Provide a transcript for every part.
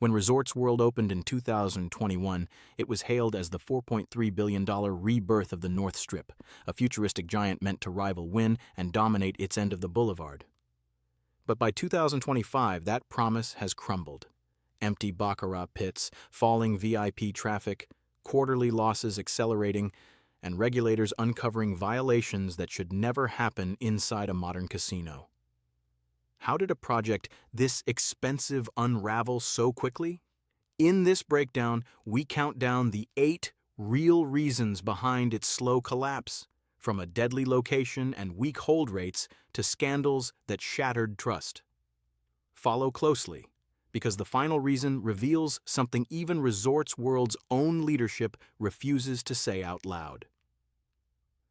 When Resorts World opened in 2021, it was hailed as the $4.3 billion rebirth of the North Strip, a futuristic giant meant to rival Wynn and dominate its end of the boulevard. But by 2025, that promise has crumbled. Empty baccarat pits, falling VIP traffic, quarterly losses accelerating, and regulators uncovering violations that should never happen inside a modern casino. How did a project this expensive unravel so quickly? In this breakdown, we count down the 8 real reasons behind its slow collapse, from a deadly location and weak hold rates to scandals that shattered trust. Follow closely, because the final reason reveals something even Resorts World's own leadership refuses to say out loud.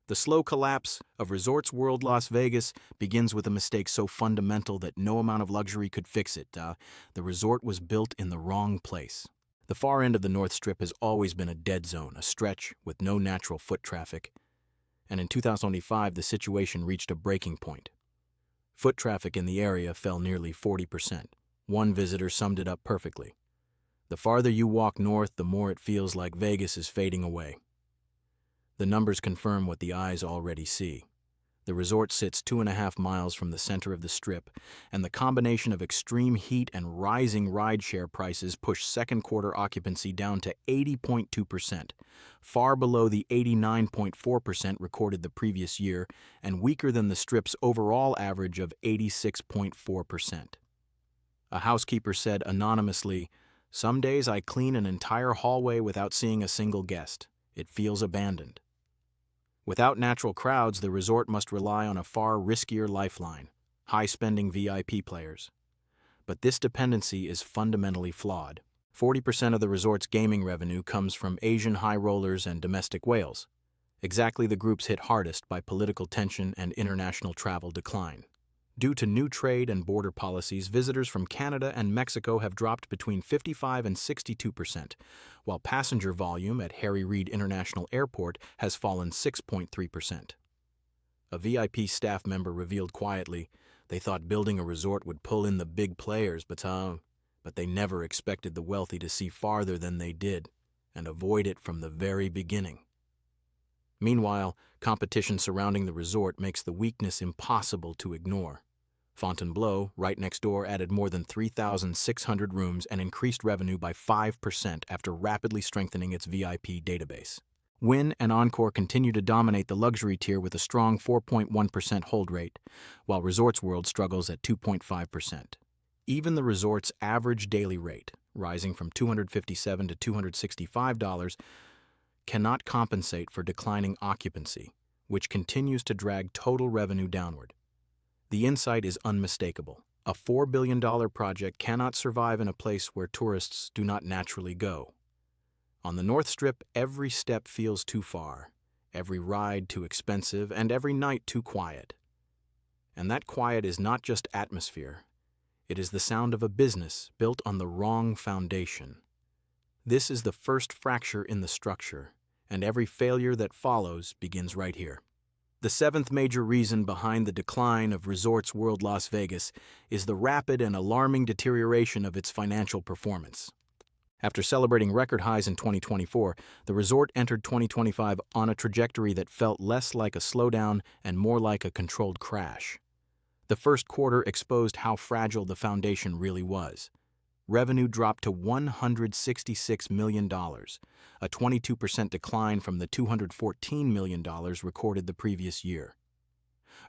The slow collapse of Resorts World Las Vegas begins with a mistake so fundamental that no amount of luxury could fix it. The resort was built in the wrong place. The far end of the North Strip has always been a dead zone, a stretch with no natural foot traffic. And in 2025, the situation reached a breaking point. Foot traffic in the area fell nearly 40%. One visitor summed it up perfectly. The farther you walk north, the more it feels like Vegas is fading away. The numbers confirm what the eyes already see. The resort sits 2.5 miles from the center of the Strip, and the combination of extreme heat and rising rideshare prices pushed second quarter occupancy down to 80.2%, far below the 89.4% recorded the previous year, and weaker than the Strip's overall average of 86.4%. A housekeeper said anonymously, "Some days I clean an entire hallway without seeing a single guest. It feels abandoned." Without natural crowds, the resort must rely on a far riskier lifeline, high-spending VIP players. But this dependency is fundamentally flawed. 40% of the resort's gaming revenue comes from Asian high rollers and domestic whales, exactly the groups hit hardest by political tension and international travel decline. Due to new trade and border policies, visitors from Canada and Mexico have dropped between 55 and 62%, while passenger volume at Harry Reid International Airport has fallen 6.3%. A VIP staff member revealed quietly, they thought building a resort would pull in the big players, but they never expected the wealthy to see farther than they did and avoid it from the very beginning. Meanwhile, competition surrounding the resort makes the weakness impossible to ignore. Fontainebleau, right next door, added more than 3,600 rooms and increased revenue by 5% after rapidly strengthening its VIP database. Wynn and Encore continue to dominate the luxury tier with a strong 4.1% hold rate, while Resorts World struggles at 2.5%. Even the resort's average daily rate, rising from $257 to $265, cannot compensate for declining occupancy, which continues to drag total revenue downward. The insight is unmistakable. A $4 billion project cannot survive in a place where tourists do not naturally go. On the North Strip, every step feels too far, every ride too expensive, and every night too quiet. And that quiet is not just atmosphere. It is the sound of a business built on the wrong foundation. This is the first fracture in the structure, and every failure that follows begins right here. The 7th major reason behind the decline of Resorts World Las Vegas is the rapid and alarming deterioration of its financial performance. After celebrating record highs in 2024, the resort entered 2025 on a trajectory that felt less like a slowdown and more like a controlled crash. The first quarter exposed how fragile the foundation really was. Revenue dropped to $166 million, a 22% decline from the $214 million recorded the previous year.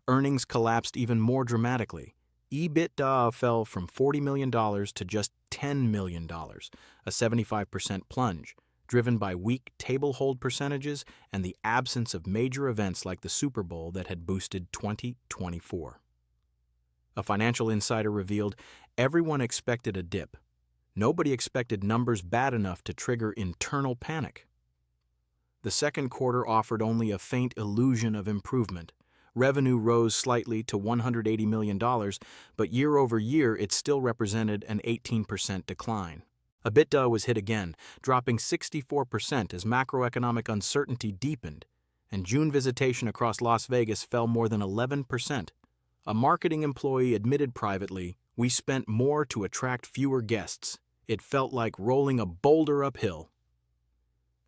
Earnings collapsed even more dramatically. EBITDA fell from $40 million to just $10 million, a 75% plunge, driven by weak table hold percentages and the absence of major events like the Super Bowl that had boosted 2024. A financial insider revealed everyone expected a dip. Nobody expected numbers bad enough to trigger internal panic. The second quarter offered only a faint illusion of improvement. Revenue rose slightly to $180 million, but year over year it still represented an 18% decline. EBITDA was hit again, dropping 64% as macroeconomic uncertainty deepened, and June visitation across Las Vegas fell more than 11%. A marketing employee admitted privately, "We spent more to attract fewer guests. It felt like rolling a boulder uphill.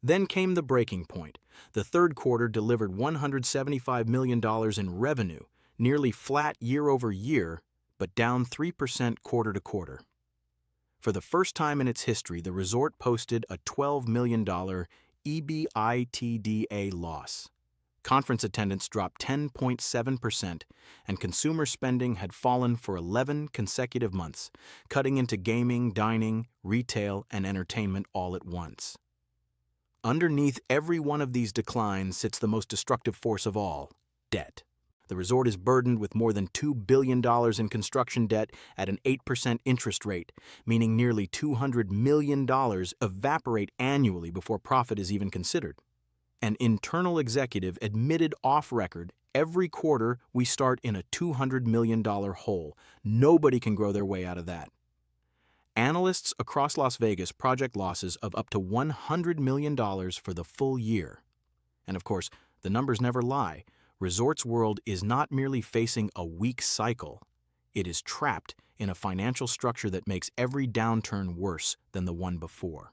Then came the breaking point. The third quarter delivered $175 million in revenue, nearly flat year over year, but down 3% quarter to quarter. For the first time in its history, the resort posted a $12 million EBITDA loss. Conference attendance dropped 10.7%, and consumer spending had fallen for 11 consecutive months, cutting into gaming, dining, retail, and entertainment all at once. Underneath every one of these declines sits the most destructive force of all: debt. The resort is burdened with more than $2 billion in construction debt at an 8% interest rate, meaning nearly $200 million evaporate annually before profit is even considered. An internal executive admitted off-record, every quarter we start in a $200 million hole. Nobody can grow their way out of that. Analysts across Las Vegas project losses of up to $100 million for the full year. And of course, the numbers never lie. Resorts World is not merely facing a weak cycle. It is trapped in a financial structure that makes every downturn worse than the one before.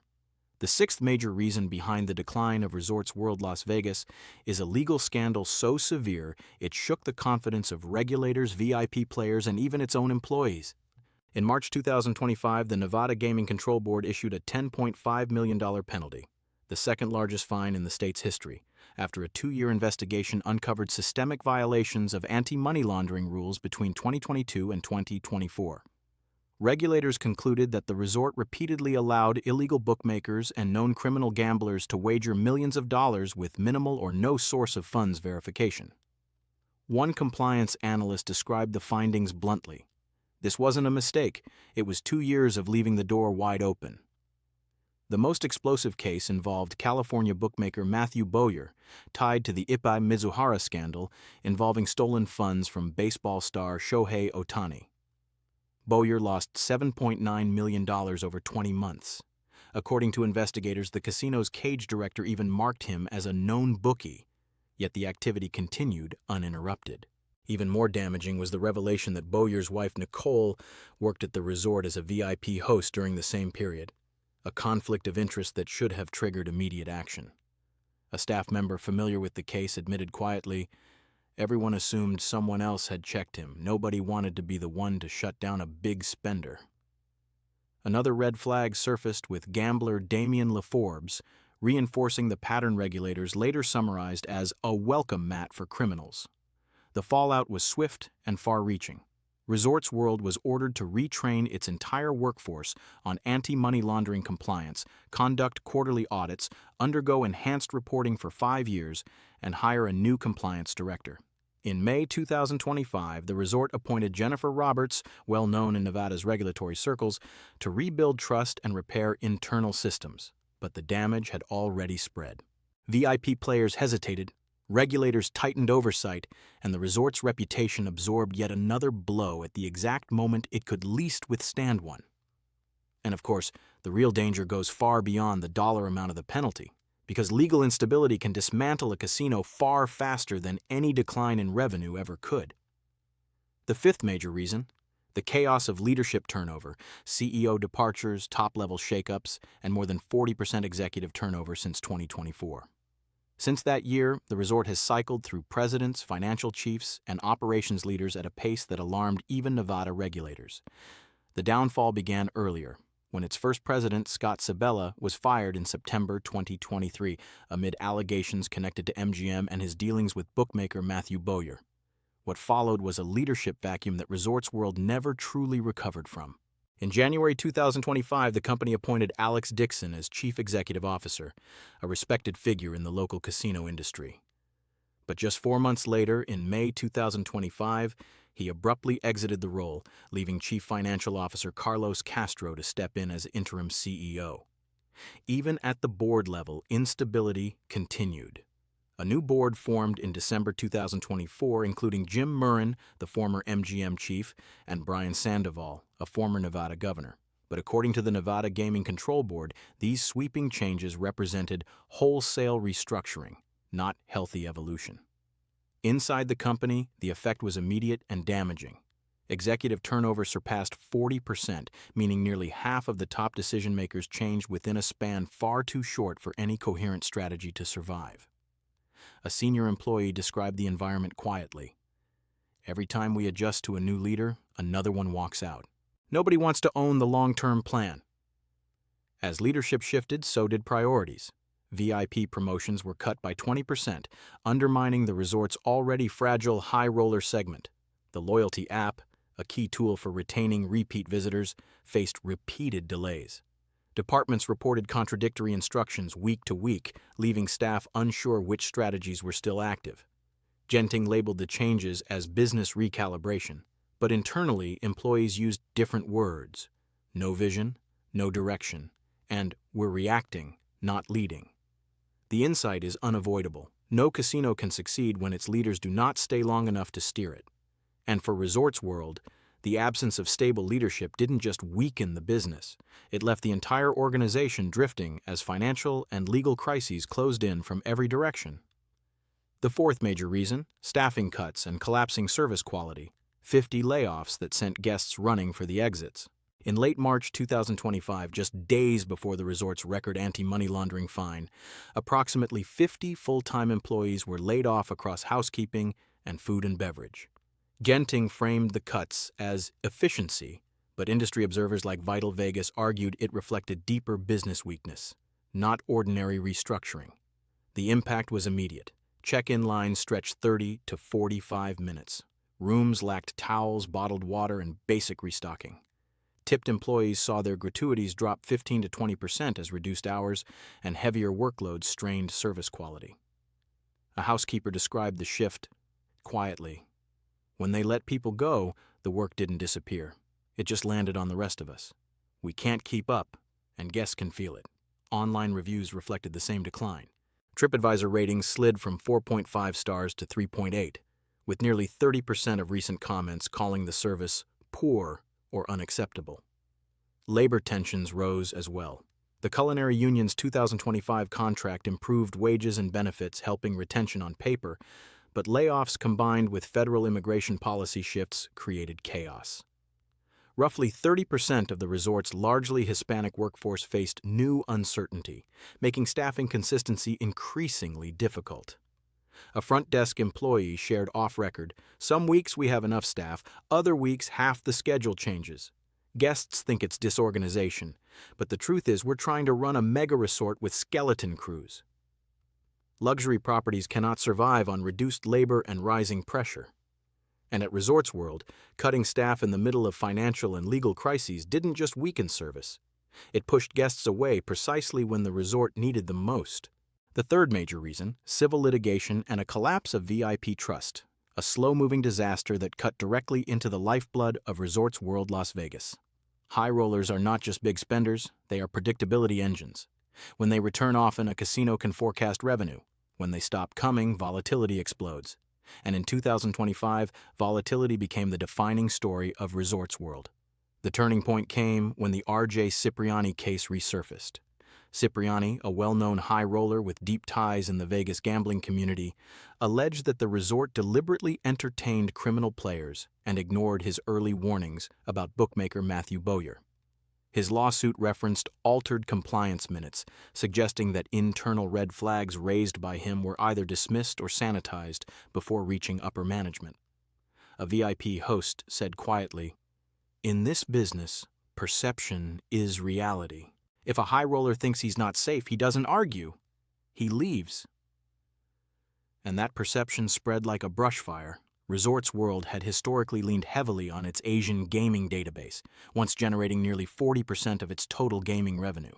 The sixth major reason behind the decline of Resorts World Las Vegas is a legal scandal so severe it shook the confidence of regulators, VIP players, and even its own employees. In March 2025, the Nevada Gaming Control Board issued a $10.5 million penalty, the second largest fine in the state's history, after a 2-year investigation uncovered systemic violations of anti-money laundering rules between 2022 and 2024. Regulators concluded that the resort repeatedly allowed illegal bookmakers and known criminal gamblers to wager millions of dollars with minimal or no source of funds verification. One compliance analyst described the findings bluntly. This wasn't a mistake. It was 2 years of leaving the door wide open. The most explosive case involved California bookmaker Matthew Bowyer, tied to the Ippei Mizuhara scandal involving stolen funds from baseball star Shohei Ohtani. Bowyer lost $7.9 million over 20 months. According to investigators, the casino's cage director even marked him as a known bookie, yet the activity continued uninterrupted. Even more damaging was the revelation that Bowyer's wife Nicole worked at the resort as a VIP host during the same period, a conflict of interest that should have triggered immediate action. A staff member familiar with the case admitted quietly, "Everyone assumed someone else had checked him. Nobody wanted to be the one to shut down a big spender." Another red flag surfaced with gambler Damien LaForbes, reinforcing the pattern regulators later summarized as a welcome mat for criminals. The fallout was swift and far-reaching. Resorts World was ordered to retrain its entire workforce on anti-money laundering compliance, conduct quarterly audits, undergo enhanced reporting for 5 years, and hire a new compliance director. In May 2025, the resort appointed Jennifer Roberts, well known in Nevada's regulatory circles, to rebuild trust and repair internal systems. But the damage had already spread. VIP players hesitated, regulators tightened oversight, and the resort's reputation absorbed yet another blow at the exact moment it could least withstand one. And of course, the real danger goes far beyond the dollar amount of the penalty, because legal instability can dismantle a casino far faster than any decline in revenue ever could. The fifth major reason: the chaos of leadership turnover, CEO departures, top-level shakeups, and more than 40% executive turnover since 2024. Since that year, the resort has cycled through presidents, financial chiefs, and operations leaders at a pace that alarmed even Nevada regulators. The downfall began earlier, when its first president, Scott Sabella, was fired in September 2023 amid allegations connected to MGM and his dealings with bookmaker Matthew Bowyer. What followed was a leadership vacuum that Resorts World never truly recovered from. In January 2025, the company appointed Alex Dixon as chief executive officer, a respected figure in the local casino industry. But just 4 months later, in May 2025, he abruptly exited the role, leaving chief financial officer Carlos Castro to step in as interim CEO. Even at the board level, instability continued. A new board formed in December 2024, including Jim Murren, the former MGM chief, and Brian Sandoval, a former Nevada governor. But according to the Nevada Gaming Control Board, these sweeping changes represented wholesale restructuring, not healthy evolution. Inside the company, the effect was immediate and damaging. Executive turnover surpassed 40%, meaning nearly half of the top decision-makers changed within a span far too short for any coherent strategy to survive. A senior employee described the environment quietly. Every time we adjust to a new leader, another one walks out. Nobody wants to own the long-term plan. As leadership shifted, so did priorities. VIP promotions were cut by 20%, undermining the resort's already fragile high roller segment. The loyalty app, a key tool for retaining repeat visitors, faced repeated delays. Departments reported contradictory instructions week to week, leaving staff unsure which strategies were still active. Genting labeled the changes as business recalibration, but internally employees used different words: no vision, no direction, and we're reacting, not leading. The insight is unavoidable. No casino can succeed when its leaders do not stay long enough to steer it. And for Resorts World, the absence of stable leadership didn't just weaken the business, it left the entire organization drifting as financial and legal crises closed in from every direction. The fourth major reason, staffing cuts and collapsing service quality, 50 layoffs that sent guests running for the exits. In late March 2025, just days before the resort's record anti-money laundering fine, approximately 50 full-time employees were laid off across housekeeping and food and beverage. Genting framed the cuts as efficiency, but industry observers like Vital Vegas argued it reflected deeper business weakness, not ordinary restructuring. The impact was immediate. Check-in lines stretched 30 to 45 minutes. Rooms lacked towels, bottled water, and basic restocking. Tipped employees saw their gratuities drop 15 to 20% as reduced hours and heavier workloads strained service quality. A housekeeper described the shift quietly. When they let people go, the work didn't disappear. It just landed on the rest of us. We can't keep up, and guests can feel it. Online reviews reflected the same decline. TripAdvisor ratings slid from 4.5 stars to 3.8, with nearly 30% of recent comments calling the service poor or unacceptable. Labor tensions rose as well. The Culinary Union's 2025 contract improved wages and benefits, helping retention on paper, but layoffs combined with federal immigration policy shifts created chaos. Roughly 30% of the resort's largely Hispanic workforce faced new uncertainty, making staffing consistency increasingly difficult. A front desk employee shared off-record, "Some weeks we have enough staff, other weeks half the schedule changes. Guests think it's disorganization, but the truth is we're trying to run a mega resort with skeleton crews." Luxury properties cannot survive on reduced labor and rising pressure. And at Resorts World, cutting staff in the middle of financial and legal crises didn't just weaken service. It pushed guests away precisely when the resort needed them most. The third major reason, civil litigation and a collapse of VIP trust, a slow-moving disaster that cut directly into the lifeblood of Resorts World Las Vegas. High rollers are not just big spenders, they are predictability engines. When they return often, a casino can forecast revenue. When they stop coming, volatility explodes. And in 2025, volatility became the defining story of Resorts World. The turning point came when the R.J. Cipriani case resurfaced. Cipriani, a well-known high roller with deep ties in the Vegas gambling community, alleged that the resort deliberately entertained criminal players and ignored his early warnings about bookmaker Matthew Bowyer. His lawsuit referenced altered compliance minutes, suggesting that internal red flags raised by him were either dismissed or sanitized before reaching upper management. A VIP host said quietly, "In this business, perception is reality. If a high roller thinks he's not safe, he doesn't argue. He leaves." And that perception spread like a brush fire. Resorts World had historically leaned heavily on its Asian gaming database, once generating nearly 40% of its total gaming revenue.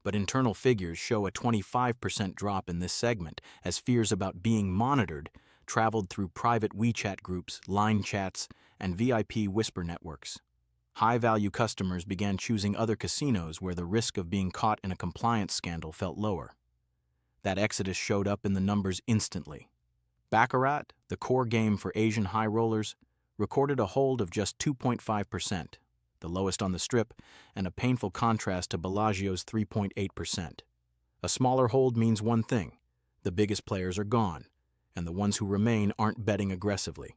But internal figures show a 25% drop in this segment as fears about being monitored traveled through private WeChat groups, line chats, and VIP whisper networks. High-value customers began choosing other casinos where the risk of being caught in a compliance scandal felt lower. That exodus showed up in the numbers instantly. Baccarat, the core game for Asian high rollers, recorded a hold of just 2.5%, the lowest on the Strip, and a painful contrast to Bellagio's 3.8%. A smaller hold means one thing: the biggest players are gone, and the ones who remain aren't betting aggressively.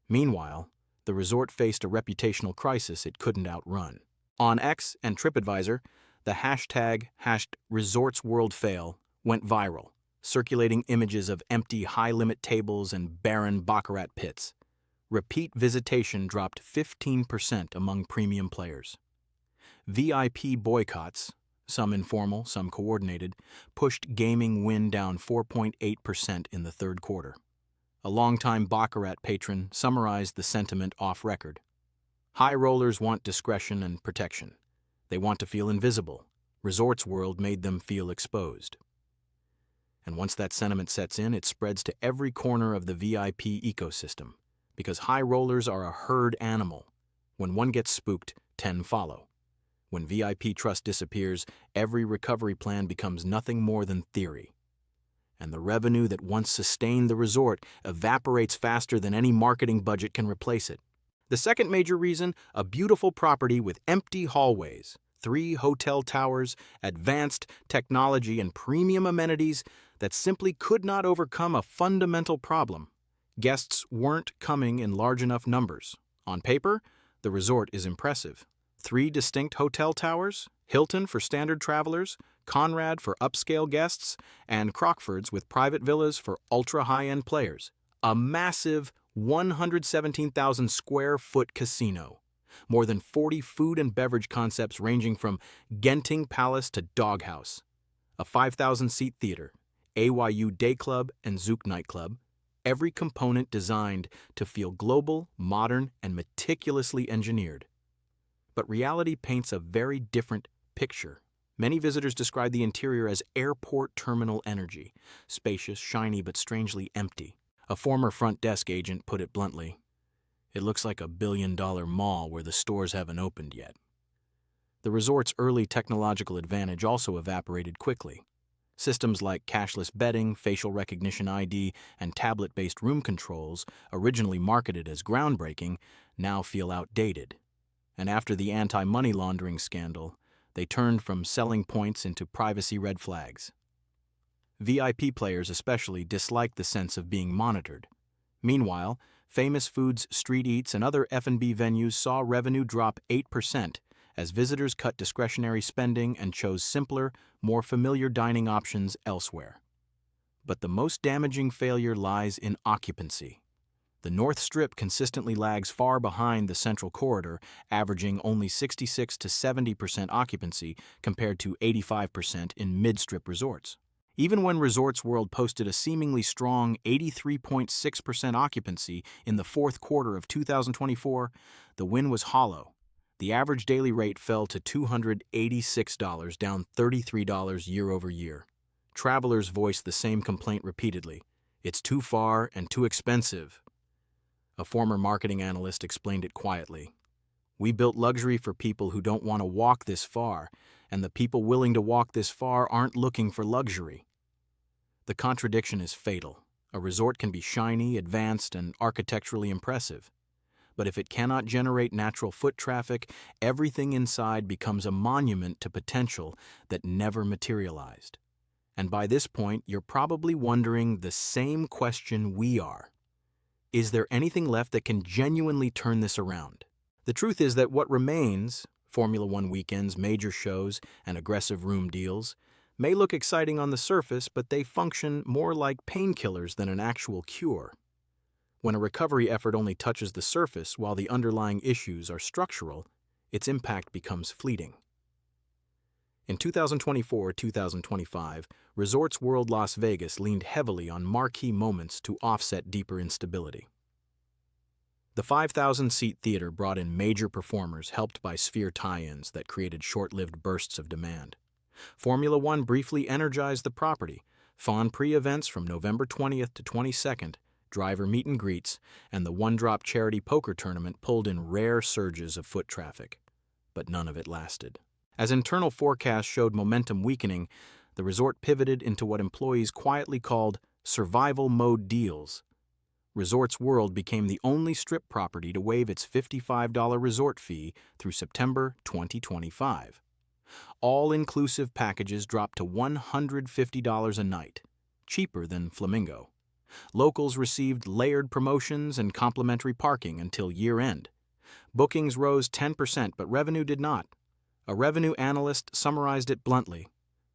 Meanwhile, the resort faced a reputational crisis it couldn't outrun. On X and TripAdvisor, the hashtag #ResortsWorldFail went viral, circulating images of empty high-limit tables and barren baccarat pits. Repeat visitation dropped 15% among premium players. VIP boycotts, some informal, some coordinated, pushed gaming win down 4.8% in the third quarter. A longtime baccarat patron summarized the sentiment off-record. High rollers want discretion and protection. They want to feel invisible. Resorts World made them feel exposed. And once that sentiment sets in, it spreads to every corner of the VIP ecosystem, because high rollers are a herd animal. When one gets spooked, 10 follow. When VIP trust disappears, every recovery plan becomes nothing more than theory. And the revenue that once sustained the resort evaporates faster than any marketing budget can replace it. The second major reason, a beautiful property with empty hallways, 3 hotel towers, advanced technology, and premium amenities that simply could not overcome a fundamental problem. Guests weren't coming in large enough numbers. On paper, the resort is impressive. 3 distinct hotel towers, Hilton for standard travelers, Conrad for upscale guests, and Crockford's with private villas for ultra-high-end players. A massive 117,000 square foot casino. More than 40 food and beverage concepts ranging from Genting Palace to Doghouse. A 5,000-seat theater, AYU Day Club and Zouk nightclub. Every component designed to feel global, modern, and meticulously engineered. But reality paints a very different picture. Many visitors describe the interior as airport terminal energy, spacious, shiny, but strangely empty. A former front desk agent put it bluntly, "It looks like a billion-dollar mall where the stores haven't opened yet." The resort's early technological advantage also evaporated quickly. Systems like cashless betting, facial recognition ID, and tablet-based room controls, originally marketed as groundbreaking, now feel outdated. And after the anti-money laundering scandal, they turned from selling points into privacy red flags. VIP players especially disliked the sense of being monitored. Meanwhile, Famous Foods, Street Eats, and other F&B venues saw revenue drop 8% as visitors cut discretionary spending and chose simpler, more familiar dining options elsewhere. But the most damaging failure lies in occupancy. The North Strip consistently lags far behind the Central Corridor, averaging only 66 to 70% occupancy compared to 85% in mid-strip resorts. Even when Resorts World posted a seemingly strong 83.6% occupancy in the fourth quarter of 2024, the win was hollow. The average daily rate fell to $286, down $33 year over year. Travelers voiced the same complaint repeatedly. "It's too far and too expensive." A former marketing analyst explained it quietly. "We built luxury for people who don't want to walk this far, and the people willing to walk this far aren't looking for luxury." The contradiction is fatal. A resort can be shiny, advanced, and architecturally impressive. But if it cannot generate natural foot traffic, everything inside becomes a monument to potential that never materialized. And by this point, you're probably wondering the same question we are. Is there anything left that can genuinely turn this around? The truth is that what remains, Formula One weekends, major shows, and aggressive room deals, may look exciting on the surface, but they function more like painkillers than an actual cure. When a recovery effort only touches the surface while the underlying issues are structural, its impact becomes fleeting. In 2024-2025, Resorts World Las Vegas leaned heavily on marquee moments to offset deeper instability. The 5,000-seat theater brought in major performers helped by Sphere tie-ins that created short-lived bursts of demand. Formula One briefly energized the property. Fawn pre-events from November 20th to 22nd, driver meet and greets, and the one-drop charity poker tournament pulled in rare surges of foot traffic. But none of it lasted. As internal forecasts showed momentum weakening, the resort pivoted into what employees quietly called survival mode deals. Resorts World became the only Strip property to waive its $55 resort fee through September 2025. All-inclusive packages dropped to $150 a night, cheaper than Flamingo. Locals received layered promotions and complimentary parking until year-end. Bookings rose 10%, but revenue did not. A revenue analyst summarized it bluntly.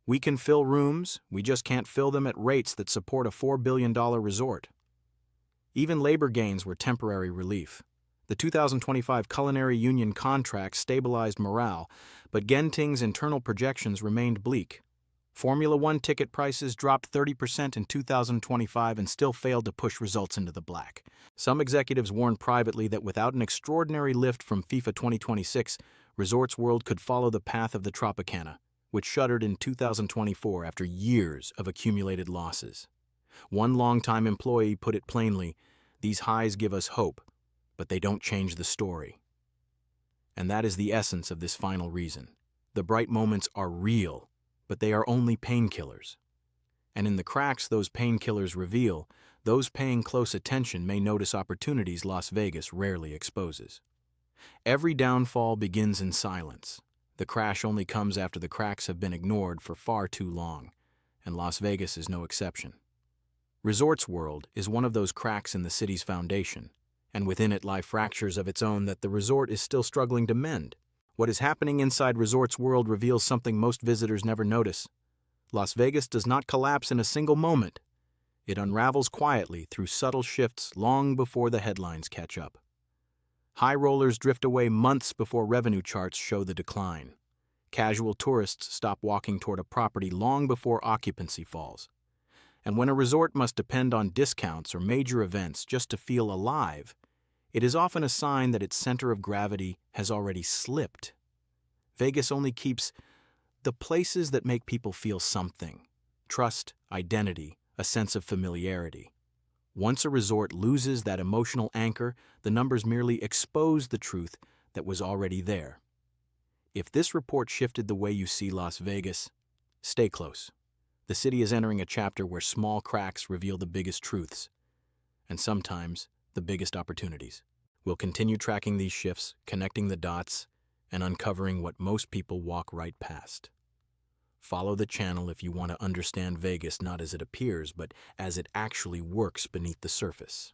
"We can fill rooms, we just can't fill them at rates that support a $4 billion resort." Even labor gains were temporary relief. The 2025 Culinary Union contract stabilized morale, but Genting's internal projections remained bleak. Formula One ticket prices dropped 30% in 2025 and still failed to push results into the black. Some executives warned privately that without an extraordinary lift from FIFA 2026, Resorts World could follow the path of the Tropicana, which shuttered in 2024 after years of accumulated losses. One longtime employee put it plainly, "These highs give us hope, but they don't change the story." And that is the essence of this final reason. The bright moments are real, but they are only painkillers. And in the cracks those painkillers reveal, those paying close attention may notice opportunities Las Vegas rarely exposes. Every downfall begins in silence. The crash only comes after the cracks have been ignored for far too long, and Las Vegas is no exception. Resorts World is one of those cracks in the city's foundation, and within it lie fractures of its own that the resort is still struggling to mend. What is happening inside Resorts World reveals something most visitors never notice. Las Vegas does not collapse in a single moment. It unravels quietly through subtle shifts long before the headlines catch up. High rollers drift away months before revenue charts show the decline. Casual tourists stop walking toward a property long before occupancy falls. And when a resort must depend on discounts or major events just to feel alive, it is often a sign that its center of gravity has already slipped. Vegas only keeps the places that make people feel something: trust, identity, a sense of familiarity. Once a resort loses that emotional anchor, the numbers merely expose the truth that was already there. If this report shifted the way you see Las Vegas, stay close. The city is entering a chapter where small cracks reveal the biggest truths, and sometimes the biggest opportunities. We'll continue tracking these shifts, connecting the dots, and uncovering what most people walk right past. Follow the channel if you want to understand Vegas not as it appears, but as it actually works beneath the surface.